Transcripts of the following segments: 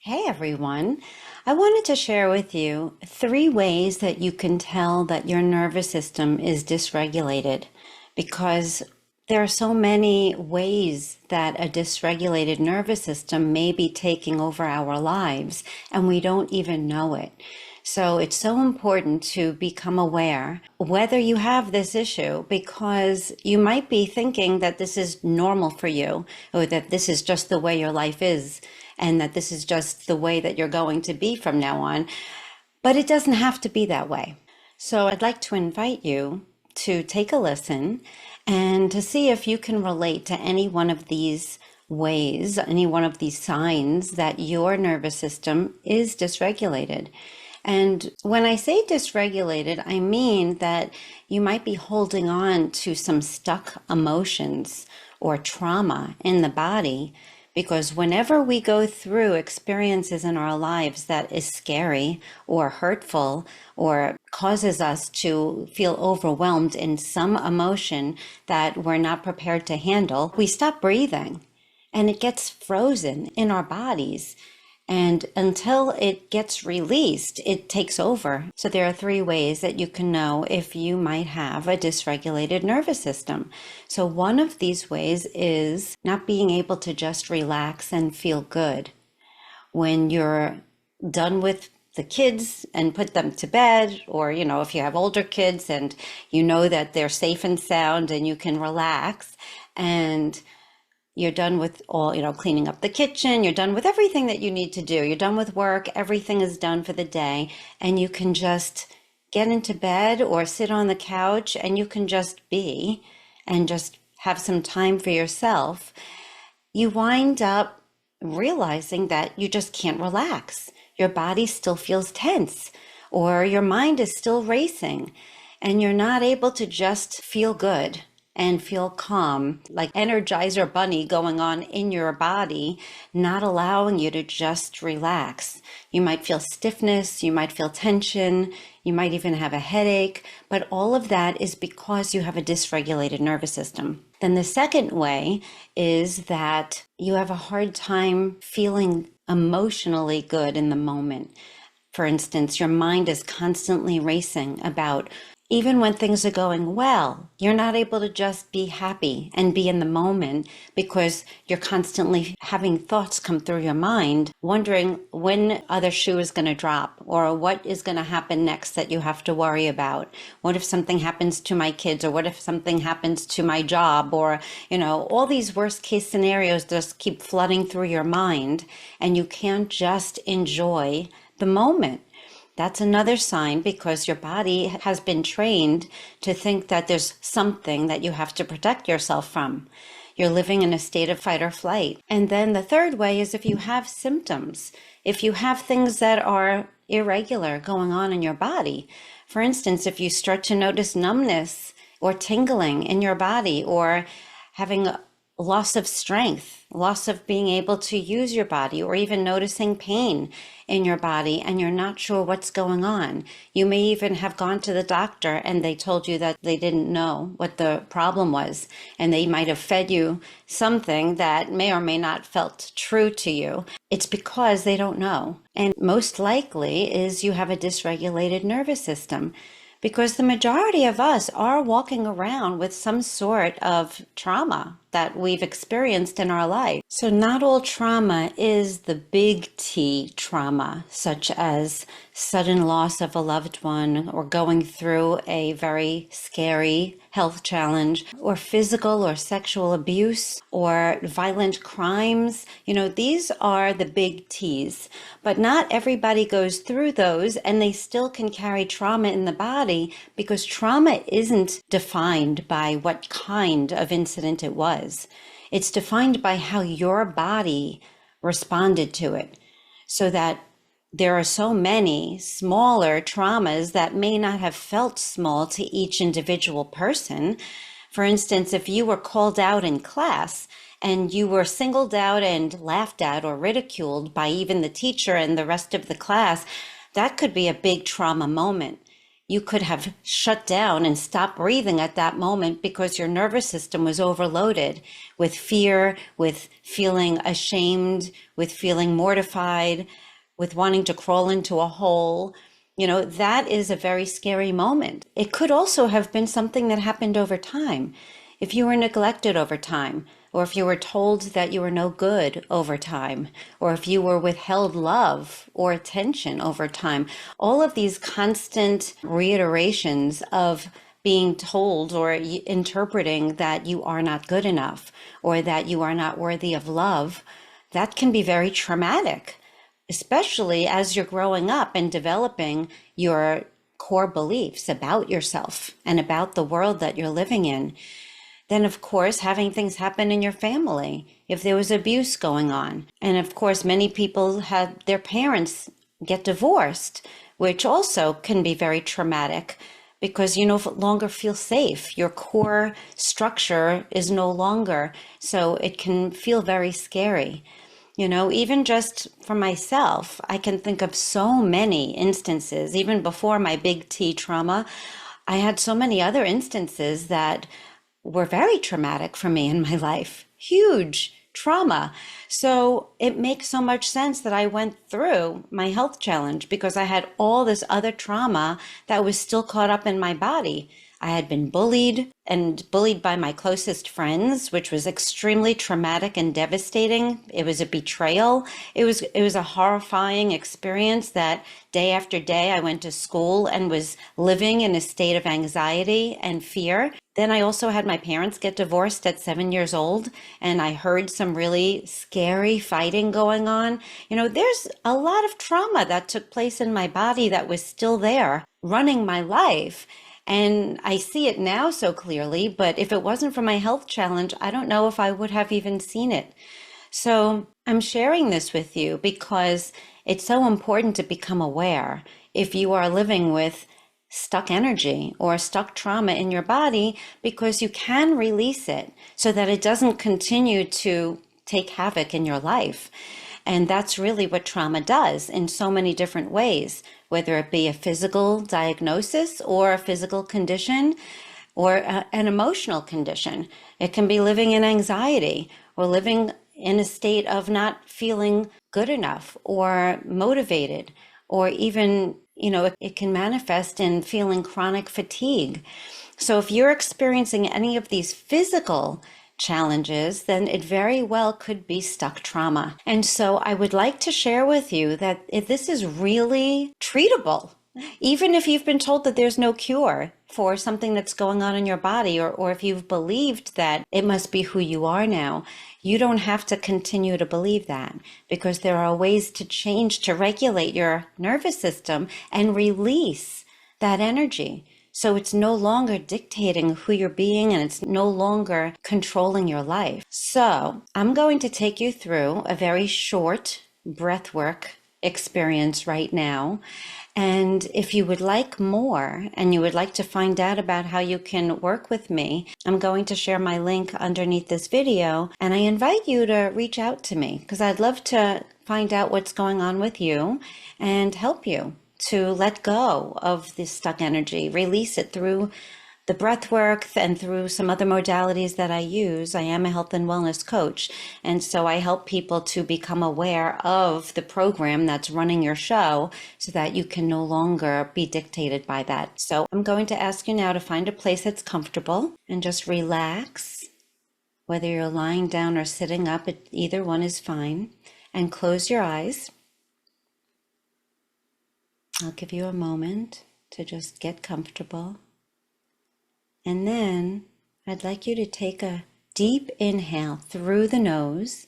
Hey everyone. I wanted to share with you 3 ways that you can tell that your nervous system is dysregulated because there are so many ways that a dysregulated nervous system may be taking over our lives and we don't even know it. So it's so important to become aware whether you have this issue because you might be thinking that this is normal for you or that this is just the way your life is and that this is just the way that you're going to be from now on. But it doesn't have to be that way. So I'd like to invite you to take a listen and to see if you can relate to any one of these ways, any one of these signs that your nervous system is dysregulated. And when I say dysregulated, I mean that you might be holding on to some stuck emotions or trauma in the body because whenever we go through experiences in our lives that is scary or hurtful or causes us to feel overwhelmed in some emotion that we're not prepared to handle, we stop breathing and it gets frozen in our bodies. And until it gets released, it takes over. So there are 3 ways that you can know if you might have a dysregulated nervous system. So one of these ways is not being able to just relax and feel good. When you're done with the kids and put them to bed, or, if you have older kids and you know that they're safe and sound and you can relax and you're done with all, cleaning up the kitchen, you're done with everything that you need to do, you're done with work, everything is done for the day, and you can just get into bed or sit on the couch and you can just be and just have some time for yourself. You wind up realizing that you just can't relax. Your body still feels tense or your mind is still racing and you're not able to just feel good and feel calm, like Energizer Bunny going on in your body, not allowing you to just relax. You might feel stiffness, you might feel tension, you might even have a headache, but all of that is because you have a dysregulated nervous system. Then the second way is that you have a hard time feeling emotionally good in the moment. For instance, your mind is constantly racing about even when things are going well, you're not able to just be happy and be in the moment because you're constantly having thoughts come through your mind, wondering when other shoe is going to drop or what is going to happen next that you have to worry about. What if something happens to my kids or what if something happens to my job or, all these worst case scenarios just keep flooding through your mind and you can't just enjoy the moment. That's another sign because your body has been trained to think that there's something that you have to protect yourself from. You're living in a state of fight or flight. And then the third way is if you have symptoms, if you have things that are irregular going on in your body. For instance, if you start to notice numbness or tingling in your body or having loss of strength, loss of being able to use your body, or even noticing pain in your body and you're not sure what's going on. You may even have gone to the doctor and they told you that they didn't know what the problem was and they might have fed you something that may or may not felt true to you. It's because they don't know. And most likely is you have a dysregulated nervous system. Because the majority of us are walking around with some sort of trauma that we've experienced in our life. So not all trauma is the big T trauma, such as sudden loss of a loved one or going through a very scary health challenge or physical or sexual abuse or violent crimes. These are the big T's, but not everybody goes through those and they still can carry trauma in the body because trauma isn't defined by what kind of incident it was. It's defined by how your body responded to it, so that there are so many smaller traumas that may not have felt small to each individual person. For instance, if you were called out in class and you were singled out and laughed at or ridiculed by even the teacher and the rest of the class, that could be a big trauma moment. You could have shut down and stopped breathing at that moment because your nervous system was overloaded with fear, with feeling ashamed, with feeling mortified, with wanting to crawl into a hole. That is a very scary moment. It could also have been something that happened over time. If you were neglected over time, or if you were told that you were no good over time, or if you were withheld love or attention over time, all of these constant reiterations of being told or interpreting that you are not good enough or that you are not worthy of love, that can be very traumatic, especially as you're growing up and developing your core beliefs about yourself and about the world that you're living in. Then, of course, having things happen in your family, if there was abuse going on. And of course, many people had their parents get divorced, which also can be very traumatic because you no longer feel safe. Your core structure is no longer, so it can feel very scary. Even just for myself, I can think of so many instances, even before my big T trauma, I had so many other instances that were very traumatic for me in my life, huge trauma. So it makes so much sense that I went through my health challenge because I had all this other trauma that was still caught up in my body. I had been bullied and bullied by my closest friends, which was extremely traumatic and devastating. It was a betrayal. It was a horrifying experience that day after day I went to school and was living in a state of anxiety and fear. Then I also had my parents get divorced at 7 years old, and I heard some really scary fighting going on. There's a lot of trauma that took place in my body that was still there running my life. And I see it now so clearly, but if it wasn't for my health challenge, I don't know if I would have even seen it. So I'm sharing this with you because it's so important to become aware if you are living with stuck energy or stuck trauma in your body, because you can release it so that it doesn't continue to take havoc in your life. And that's really what trauma does in so many different ways, whether it be a physical diagnosis or a physical condition or an emotional condition. It can be living in anxiety or living in a state of not feeling good enough or motivated, or even, it can manifest in feeling chronic fatigue. So if you're experiencing any of these physical challenges, then it very well could be stuck trauma. And so I would like to share with you that if this is really treatable, even if you've been told that there's no cure for something that's going on in your body, or if you've believed that it must be who you are now, you don't have to continue to believe that, because there are ways to change, to regulate your nervous system and release that energy. So it's no longer dictating who you're being, and it's no longer controlling your life. So I'm going to take you through a very short breathwork experience right now. And if you would like more and you would like to find out about how you can work with me, I'm going to share my link underneath this video. And I invite you to reach out to me because I'd love to find out what's going on with you and help you to let go of this stuck energy, release it through the breath work and through some other modalities that I use. I am a health and wellness coach, and so I help people to become aware of the program that's running your show so that you can no longer be dictated by that. So I'm going to ask you now to find a place that's comfortable and just relax. Whether you're lying down or sitting up, either one is fine. And close your eyes. I'll give you a moment to just get comfortable. And then I'd like you to take a deep inhale through the nose.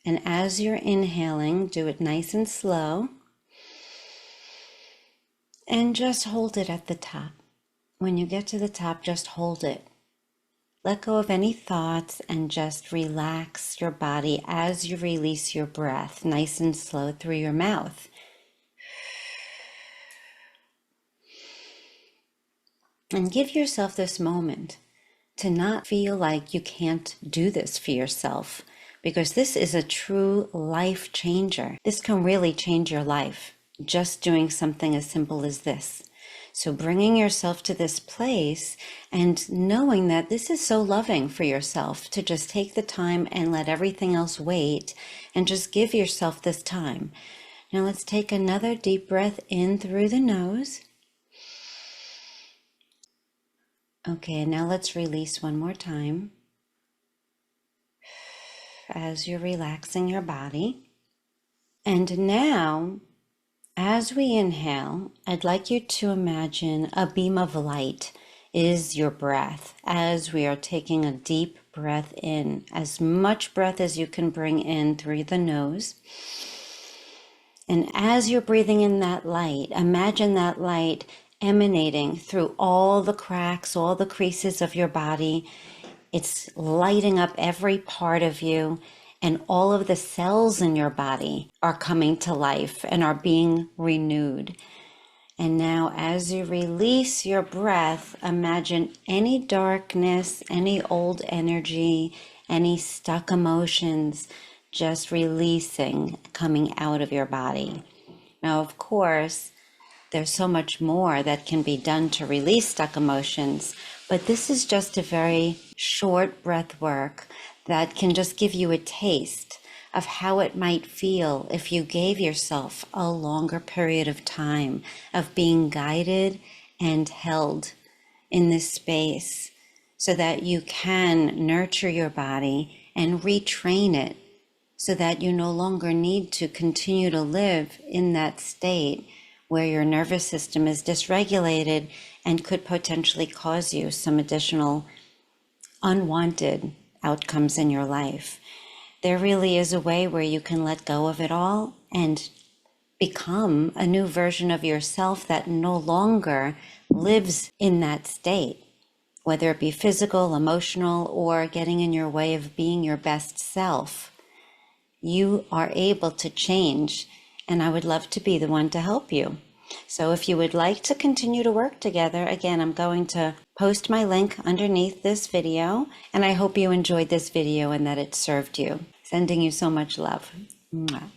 And as you're inhaling, do it nice and slow. And just hold it at the top. When you get to the top, just hold it. Let go of any thoughts and just relax your body as you release your breath, nice and slow through your mouth. And give yourself this moment to not feel like you can't do this for yourself, because this is a true life changer. This can really change your life, just doing something as simple as this. So bringing yourself to this place and knowing that this is so loving for yourself to just take the time and let everything else wait and just give yourself this time. Now let's take another deep breath in through the nose. Okay, now let's release one more time as you're relaxing your body. And now, as we inhale, I'd like you to imagine a beam of light is your breath as we are taking a deep breath in, as much breath as you can bring in through the nose. And as you're breathing in that light, imagine that light emanating through all the cracks, all the creases of your body. It's lighting up every part of you, and all of the cells in your body are coming to life and are being renewed. And now, as you release your breath, imagine any darkness, any old energy, any stuck emotions, just releasing, coming out of your body. Now, of course, there's so much more that can be done to release stuck emotions, but this is just a very short breath work that can just give you a taste of how it might feel if you gave yourself a longer period of time of being guided and held in this space so that you can nurture your body and retrain it so that you no longer need to continue to live in that state where your nervous system is dysregulated and could potentially cause you some additional unwanted outcomes in your life. There really is a way where you can let go of it all and become a new version of yourself that no longer lives in that state, whether it be physical, emotional, or getting in your way of being your best self. You are able to change, and I would love to be the one to help you. So if you would like to continue to work together, again, I'm going to post my link underneath this video, and I hope you enjoyed this video and that it served you. Sending you so much love. Mwah.